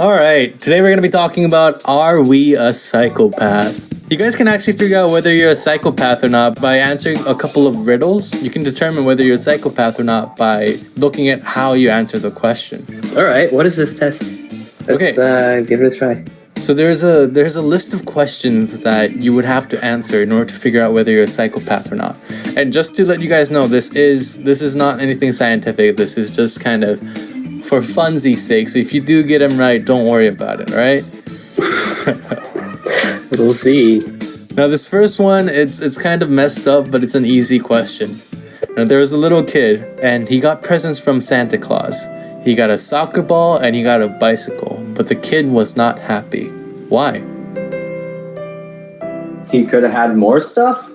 All right, today we're going to be talking about, are we a psychopath? You guys can actually figure out whether you're a psychopath or not by answering a couple of riddles. You can determine whether you're a psychopath or not by looking at how you answer the question. All right, what is this test? Let's give it a try. So there's a list of questions that you would have to answer in order to figure out whether you're a psychopath or not. And just to let you guys know, this is not anything scientific. This is just kind of for funsies' sake. So if you do get them right, don't worry about it, all right? We'll see. Now this first one, it's kind of messed up, but it's an easy question. Now there was a little kid, and he got presents from Santa Claus. He got a soccer ball and he got a bicycle, but the kid was not happy. Why? He could have had more stuff?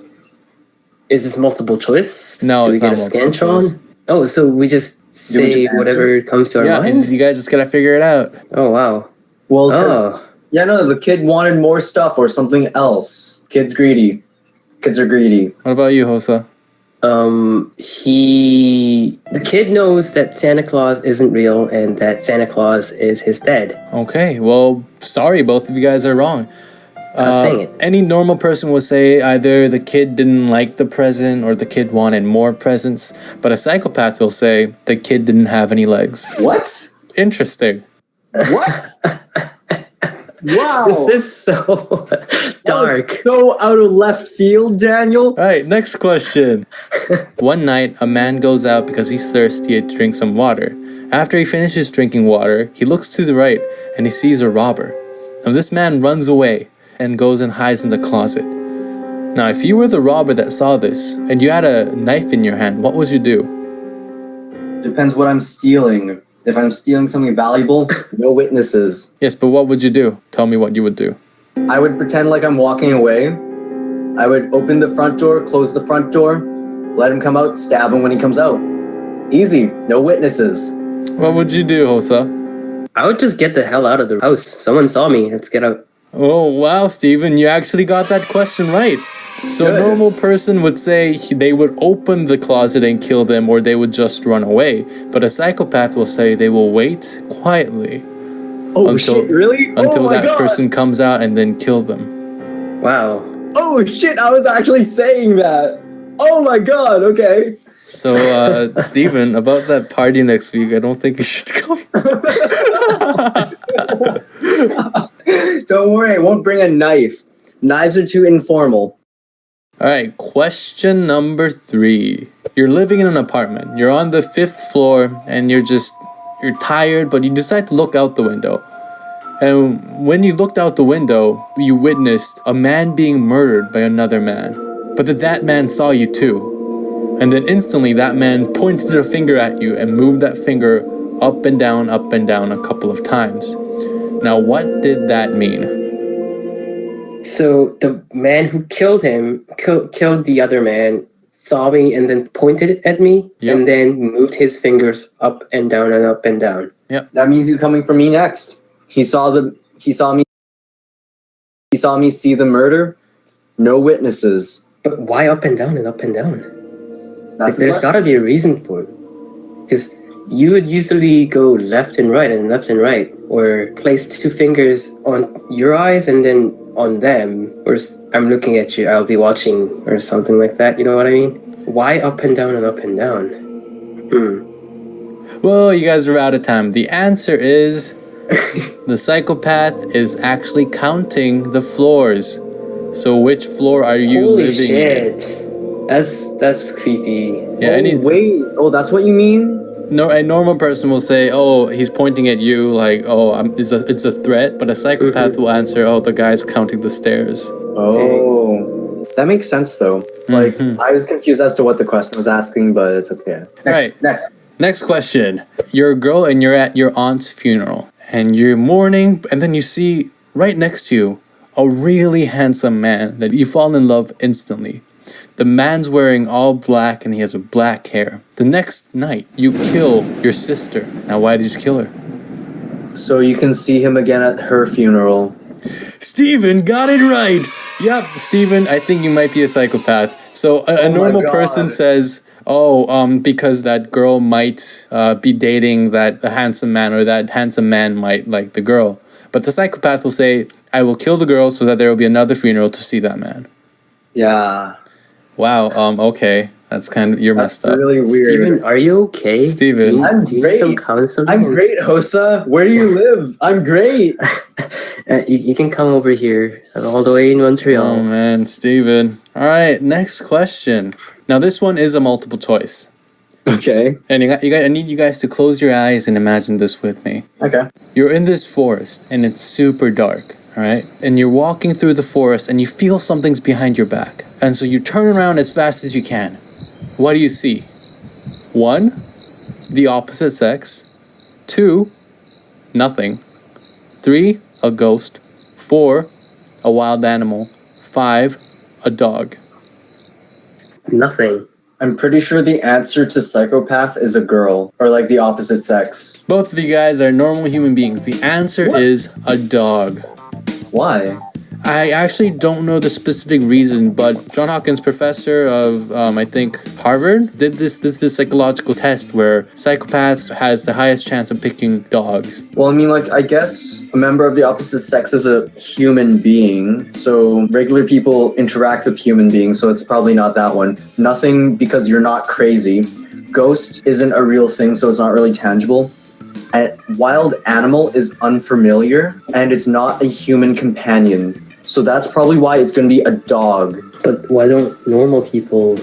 Is this multiple choice? No, Do it's we not get a multiple Scantron? choice. Oh, so we just say whatever comes to our mind? You guys just gotta figure it out. Oh, wow. Well, yeah, no, the kid wanted more stuff or something else. Kid's greedy. Kids are greedy. What about you, Hosa? The kid knows that Santa Claus isn't real and that Santa Claus is his dad. Okay, well, sorry, both of you guys are wrong. Dang it. Any normal person would say either the kid didn't like the present or the kid wanted more presents, but a psychopath will say the kid didn't have any legs. What? Interesting. What? Wow. This is so dark. So out of left field, Daniel. All right, next question. One night, a man goes out because he's thirsty to drink some water. After he finishes drinking water, he looks to the right and he sees a robber. Now this man runs away and goes and hides in the closet. Now, if you were the robber that saw this and you had a knife in your hand, what would you do? Depends what I'm stealing. If I'm stealing something valuable, no witnesses. Yes, but what would you do? Tell me what you would do. I would pretend like I'm walking away. I would open the front door, close the front door, let him come out, stab him when he comes out. Easy, no witnesses. What would you do, Hosa? I would just get the hell out of the house. Someone saw me. Let's get out. Oh, wow, Steven, you actually got that question right. So Good. a normal person would say they would open the closet and kill them, or they would just run away. But a psychopath will say they will wait quietly Shit, really? until that person comes out and then kill them. Wow. Oh shit, I was actually saying that. Oh my god, okay. So, Steven, about that party next week, I don't think you should come. Don't worry, I won't bring a knife. Knives are too informal. All right, question number 3. You're living in an apartment. You're on the 5th floor and you're tired, but you decide to look out the window. And when you looked out the window, you witnessed a man being murdered by another man. But that man saw you too. And then instantly that man pointed a finger at you and moved that finger up and down a couple of times. Now, what did that mean? So the man who killed him, killed the other man, saw me and then pointed at me and then moved his fingers up and down and up and down. Yep. That means he's coming for me next. He saw me see the murder. No witnesses. But why up and down and up and down? There's got to be a reason for it. Because you would usually go left and right, or place 2 fingers on your eyes and then on them, or I'm looking at you, I'll be watching, or something like that. You know what I mean? Why up and down and up and down? Well, you guys are out of time. The answer is the psychopath is actually counting the floors. So which floor are you living in? That's creepy. Yeah, wait. Oh, that's what you mean? No, a normal person will say, "Oh, he's pointing at you," like, "Oh, it's a threat." But a psychopath will answer, "Oh, the guy's counting the stairs." Oh, that makes sense though. Like, I was confused as to what the question was asking, but it's okay. Next question. You're a girl and you're at your aunt's funeral, and you're mourning, and then you see right next to you a really handsome man that you fall in love instantly. The man's wearing all black and he has a black hair. The next night, you kill your sister. Now, why did you kill her? So you can see him again at her funeral. Steven got it right. Yep, Steven, I think you might be a psychopath. So a normal person says, Because that girl might be dating that handsome man, or that handsome man might like the girl. But the psychopath will say, I will kill the girl so that there will be another funeral to see that man. Yeah. Wow, okay. That's you're messed up. Really weird. Steven, are you okay? Steven. I'm do you great. need some counseling? I'm great, Hosa. Where do you live? I'm great. You can come over here, all the way in Montreal. Oh man, Steven. Alright, next question. Now this one is a multiple choice. Okay. And I need you guys to close your eyes and imagine this with me. Okay. You're in this forest and it's super dark, alright? And you're walking through the forest and you feel something's behind your back. And so you turn around as fast as you can. What do you see? 1, the opposite sex. 2, nothing. 3, a ghost. 4, a wild animal. 5, a dog. Nothing. I'm pretty sure the answer to psychopath is a girl, or like the opposite sex. Both of you guys are normal human beings. The answer is a dog. Why? I actually don't know the specific reason, but John Hopkins, professor of, I think, Harvard, did this psychological test where psychopaths has the highest chance of picking dogs. Well, I mean, like, I guess a member of the opposite sex is a human being, so regular people interact with human beings, so it's probably not that one. Nothing, because you're not crazy. Ghost isn't a real thing, so it's not really tangible. And wild animal is unfamiliar, and it's not a human companion. So that's probably why it's going to be a dog. But why don't normal people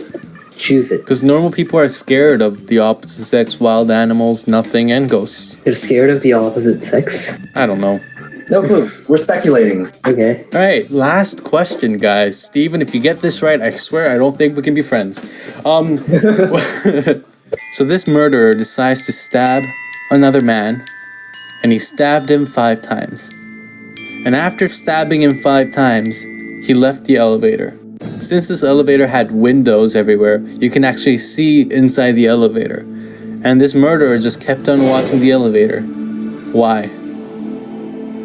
choose it? Because normal people are scared of the opposite sex, wild animals, nothing, and ghosts. They're scared of the opposite sex? I don't know. No clue. We're speculating. Okay. Alright, last question, guys. Steven, if you get this right, I swear I don't think we can be friends. So this murderer decides to stab another man, and he stabbed him 5 times. And after stabbing him 5 times, he left the elevator. Since this elevator had windows everywhere, you can actually see inside the elevator. And this murderer just kept on watching the elevator. Why?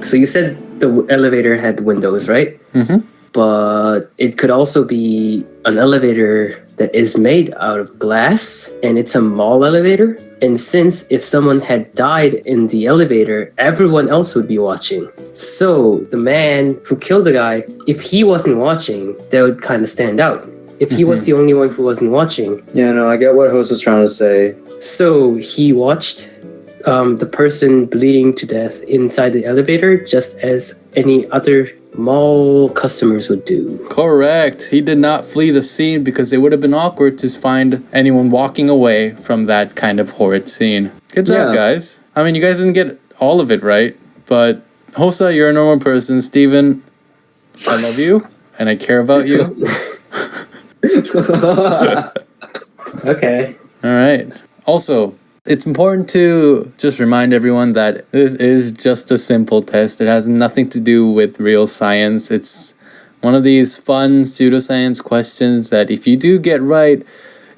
So you said the elevator had windows, right? Mm-hmm. But it could also be an elevator that is made out of glass, and it's a mall elevator. And since if someone had died in the elevator, everyone else would be watching. So the man who killed the guy, if he wasn't watching, that would kind of stand out. If he was the only one who wasn't watching. Yeah, no, I get what Host is trying to say. So he watched the person bleeding to death inside the elevator just as any other mall customers would do. Correct. He did not flee the scene because it would have been awkward to find anyone walking away from that kind of horrid scene. Good job, guys. I mean, you guys didn't get all of it right, but Hosa, you're a normal person. Steven, I love you and I care about you. Okay. All right. Also, it's important to just remind everyone that this is just a simple test. It has nothing to do with real science. It's one of these fun pseudoscience questions that if you do get right,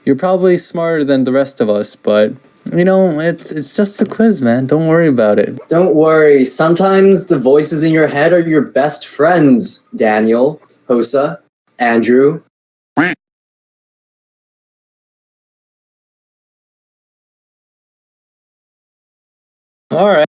you're probably smarter than the rest of us. But, you know, it's just a quiz, man. Don't worry about it. Don't worry. Sometimes the voices in your head are your best friends, Daniel, Hosa, Andrew. All right.